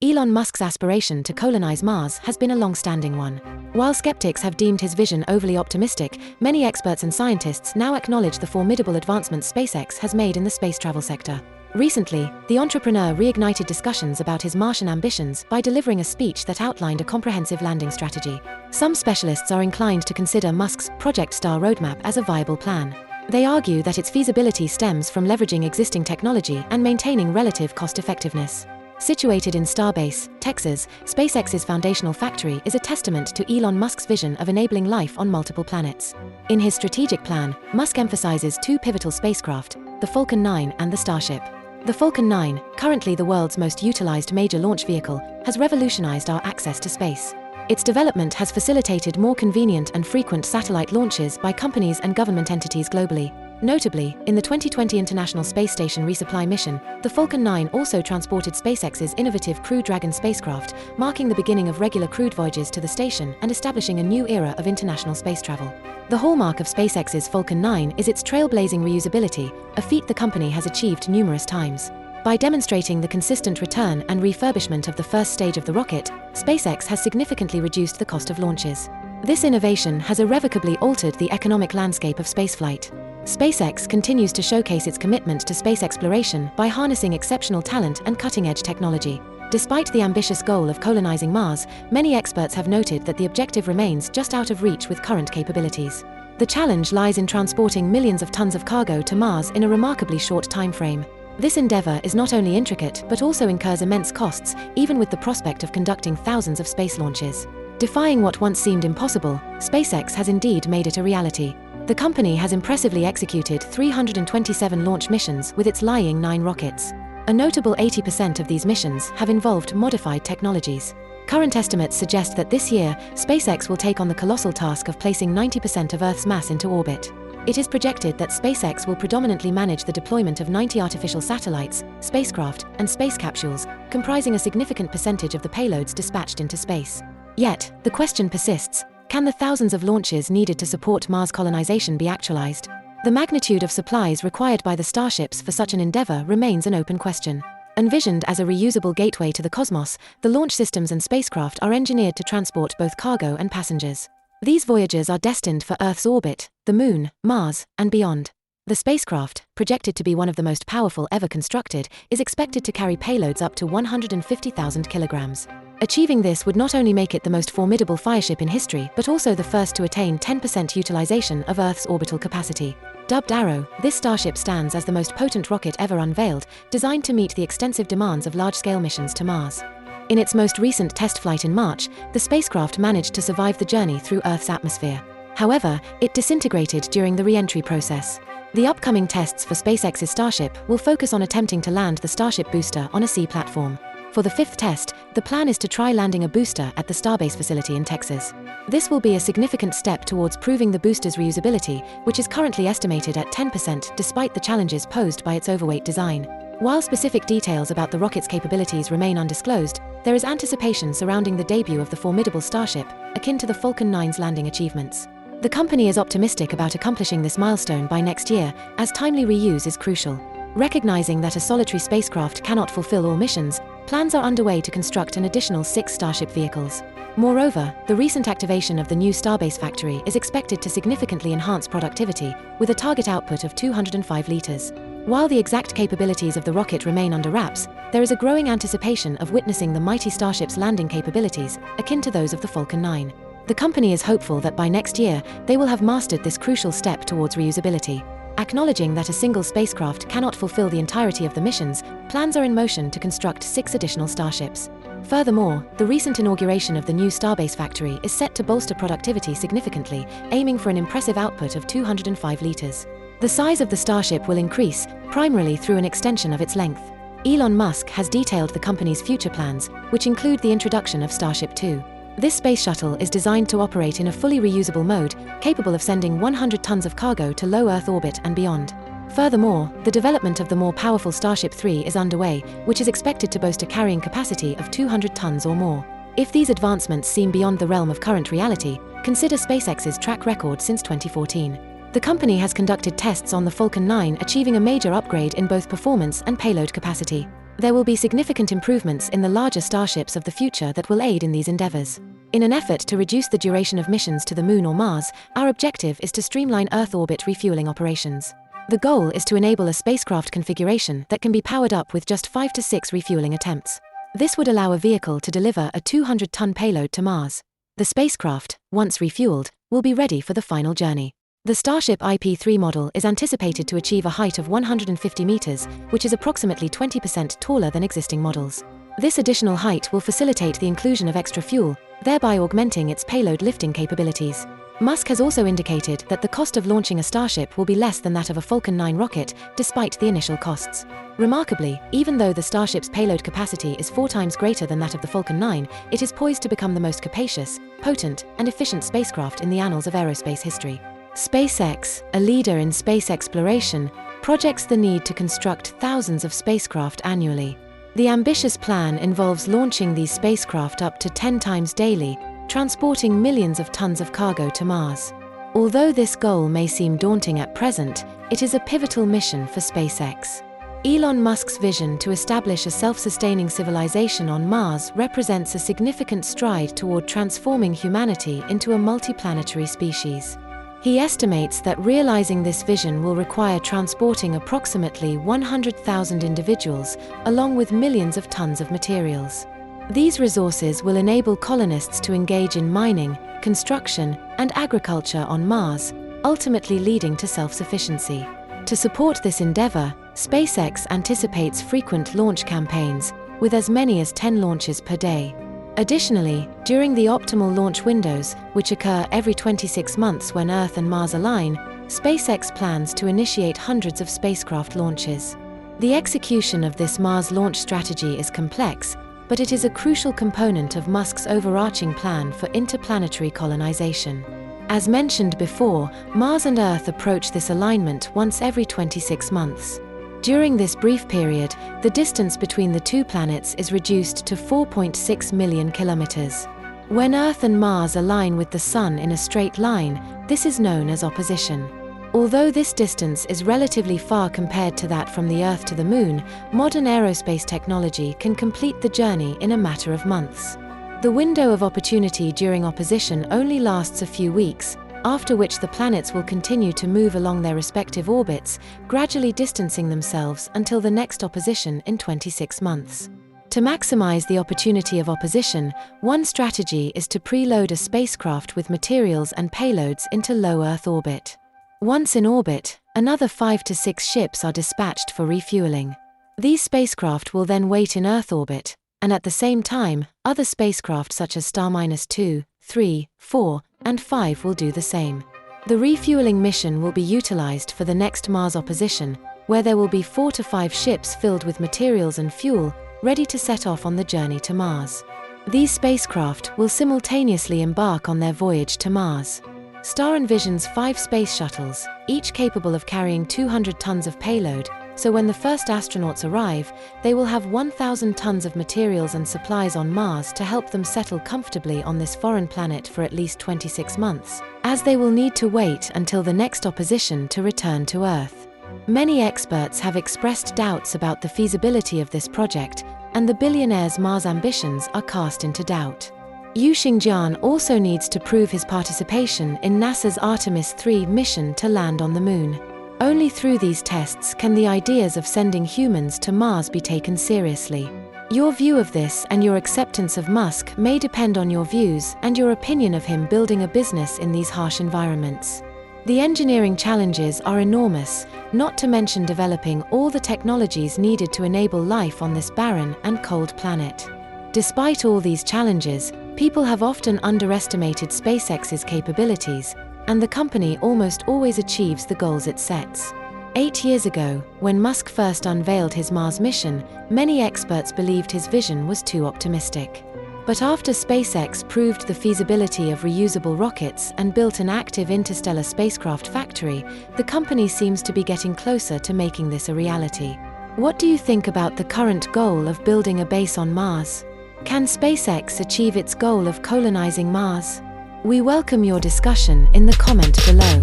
Elon Musk's aspiration to colonize Mars has been a long-standing one. While skeptics have deemed his vision overly optimistic, many experts and scientists now acknowledge the formidable advancements SpaceX has made in the space travel sector. Recently, the entrepreneur reignited discussions about his Martian ambitions by delivering a speech that outlined a comprehensive landing strategy. Some specialists are inclined to consider Musk's Project Star roadmap as a viable plan. They argue that its feasibility stems from leveraging existing technology and maintaining relative cost-effectiveness. Situated in Starbase, Texas, SpaceX's foundational factory is a testament to Elon Musk's vision of enabling life on multiple planets. In his strategic plan, Musk emphasizes two pivotal spacecraft, the Falcon 9 and the Starship. The Falcon 9, currently the world's most utilized major launch vehicle, has revolutionized our access to space. Its development has facilitated more convenient and frequent satellite launches by companies and government entities globally. Notably, in the 2020 International Space Station resupply mission, the Falcon 9 also transported SpaceX's innovative Crew Dragon spacecraft, marking the beginning of regular crewed voyages to the station and establishing a new era of international space travel. The hallmark of SpaceX's Falcon 9 is its trailblazing reusability, a feat the company has achieved numerous times. By demonstrating the consistent return and refurbishment of the first stage of the rocket, SpaceX has significantly reduced the cost of launches. This innovation has irrevocably altered the economic landscape of spaceflight. SpaceX continues to showcase its commitment to space exploration by harnessing exceptional talent and cutting-edge technology. Despite the ambitious goal of colonizing Mars, many experts have noted that the objective remains just out of reach with current capabilities. The challenge lies in transporting millions of tons of cargo to Mars in a remarkably short time frame. This endeavor is not only intricate but also incurs immense costs, even with the prospect of conducting thousands of space launches. Defying what once seemed impossible, SpaceX has indeed made it a reality. The company has impressively executed 327 launch missions with its Lying 9 rockets. A notable 80% of these missions have involved modified technologies. Current estimates suggest that this year, SpaceX will take on the colossal task of placing 90% of Earth's mass into orbit. It is projected that SpaceX will predominantly manage the deployment of 90 artificial satellites, spacecraft, and space capsules, comprising a significant percentage of the payloads dispatched into space. Yet, the question persists: can the thousands of launches needed to support Mars colonization be actualized? The magnitude of supplies required by the Starships for such an endeavor remains an open question. Envisioned as a reusable gateway to the cosmos, the launch systems and spacecraft are engineered to transport both cargo and passengers. These voyages are destined for Earth's orbit, the Moon, Mars, and beyond. The spacecraft, projected to be one of the most powerful ever constructed, is expected to carry payloads up to 150,000 kilograms. Achieving this would not only make it the most formidable fireship in history but also the first to attain 10% utilization of Earth's orbital capacity. Dubbed Arrow, this Starship stands as the most potent rocket ever unveiled, designed to meet the extensive demands of large-scale missions to Mars. In its most recent test flight in March, the spacecraft managed to survive the journey through Earth's atmosphere. However, it disintegrated during the re-entry process. The upcoming tests for SpaceX's Starship will focus on attempting to land the Starship booster on a sea platform. For the fifth test, the plan is to try landing a booster at the Starbase facility in Texas. This will be a significant step towards proving the booster's reusability, which is currently estimated at 10% despite the challenges posed by its overweight design. While specific details about the rocket's capabilities remain undisclosed, there is anticipation surrounding the debut of the formidable Starship, akin to the Falcon 9's landing achievements. The company is optimistic about accomplishing this milestone by next year, as timely reuse is crucial. Recognizing that a solitary spacecraft cannot fulfill all missions, plans are underway to construct an additional 6 Starship vehicles. Moreover, the recent activation of the new Starbase factory is expected to significantly enhance productivity, with a target output of 205 liters. While the exact capabilities of the rocket remain under wraps, there is a growing anticipation of witnessing the mighty Starship's landing capabilities, akin to those of the Falcon 9. The company is hopeful that by next year, they will have mastered this crucial step towards reusability. Acknowledging that a single spacecraft cannot fulfill the entirety of the missions, plans are in motion to construct 6 additional Starships. Furthermore, the recent inauguration of the new Starbase factory is set to bolster productivity significantly, aiming for an impressive output of 205 liters. The size of the Starship will increase, primarily through an extension of its length. Elon Musk has detailed the company's future plans, which include the introduction of Starship 2. This space shuttle is designed to operate in a fully reusable mode, capable of sending 100 tons of cargo to low Earth orbit and beyond. Furthermore, the development of the more powerful Starship 3 is underway, which is expected to boast a carrying capacity of 200 tons or more. If these advancements seem beyond the realm of current reality, consider SpaceX's track record since 2014. The company has conducted tests on the Falcon 9, achieving a major upgrade in both performance and payload capacity. There will be significant improvements in the larger starships of the future that will aid in these endeavors. In an effort to reduce the duration of missions to the Moon or Mars, our objective is to streamline Earth orbit refueling operations. The goal is to enable a spacecraft configuration that can be powered up with just 5 to 6 refueling attempts. This would allow a vehicle to deliver a 200-ton payload to Mars. The spacecraft, once refueled, will be ready for the final journey. The Starship IP-3 model is anticipated to achieve a height of 150 meters, which is approximately 20% taller than existing models. This additional height will facilitate the inclusion of extra fuel, thereby augmenting its payload lifting capabilities. Musk has also indicated that the cost of launching a Starship will be less than that of a Falcon 9 rocket, despite the initial costs. Remarkably, even though the Starship's payload capacity is 4 times greater than that of the Falcon 9, it is poised to become the most capacious, potent, and efficient spacecraft in the annals of aerospace history. SpaceX, a leader in space exploration, projects the need to construct thousands of spacecraft annually. The ambitious plan involves launching these spacecraft up to 10 times daily, transporting millions of tons of cargo to Mars. Although this goal may seem daunting at present, it is a pivotal mission for SpaceX. Elon Musk's vision to establish a self-sustaining civilization on Mars represents a significant stride toward transforming humanity into a multiplanetary species. He estimates that realizing this vision will require transporting approximately 100,000 individuals, along with millions of tons of materials. These resources will enable colonists to engage in mining, construction, and agriculture on Mars, ultimately leading to self-sufficiency. To support this endeavor, SpaceX anticipates frequent launch campaigns, with as many as 10 launches per day. Additionally, during the optimal launch windows, which occur every 26 months when Earth and Mars align, SpaceX plans to initiate hundreds of spacecraft launches. The execution of this Mars launch strategy is complex, but it is a crucial component of Musk's overarching plan for interplanetary colonization. As mentioned before, Mars and Earth approach this alignment once every 26 months. During this brief period, the distance between the two planets is reduced to 4.6 million kilometers. When Earth and Mars align with the Sun in a straight line, this is known as opposition. Although this distance is relatively far compared to that from the Earth to the Moon, modern aerospace technology can complete the journey in a matter of months. The window of opportunity during opposition only lasts a few weeks, after which the planets will continue to move along their respective orbits, gradually distancing themselves until the next opposition in 26 months. To maximize the opportunity of opposition, one strategy is to preload a spacecraft with materials and payloads into low Earth orbit. Once in orbit, another 5 to 6 ships are dispatched for refueling. These spacecraft will then wait in Earth orbit, and at the same time, other spacecraft such as Star-2, 3, 4, and 5 will do the same. The refueling mission will be utilized for the next Mars opposition, where there will be 4 to 5 ships filled with materials and fuel, ready to set off on the journey to Mars. These spacecraft will simultaneously embark on their voyage to Mars. Star envisions 5 space shuttles, each capable of carrying 200 tons of payload, so when the first astronauts arrive, they will have 1,000 tons of materials and supplies on Mars to help them settle comfortably on this foreign planet for at least 26 months, as they will need to wait until the next opposition to return to Earth. Many experts have expressed doubts about the feasibility of this project, and the billionaire's Mars ambitions are cast into doubt. Yu Xingjian also needs to prove his participation in NASA's Artemis 3 mission to land on the Moon. Only through these tests can the ideas of sending humans to Mars be taken seriously. Your view of this and your acceptance of Musk may depend on your views and your opinion of him building a business in these harsh environments. The engineering challenges are enormous, not to mention developing all the technologies needed to enable life on this barren and cold planet. Despite all these challenges, people have often underestimated SpaceX's capabilities, and the company almost always achieves the goals it sets. 8 years ago, when Musk first unveiled his Mars mission, many experts believed his vision was too optimistic. But after SpaceX proved the feasibility of reusable rockets and built an active interstellar spacecraft factory, the company seems to be getting closer to making this a reality. What do you think about the current goal of building a base on Mars? Can SpaceX achieve its goal of colonizing Mars? We welcome your discussion in the comment below.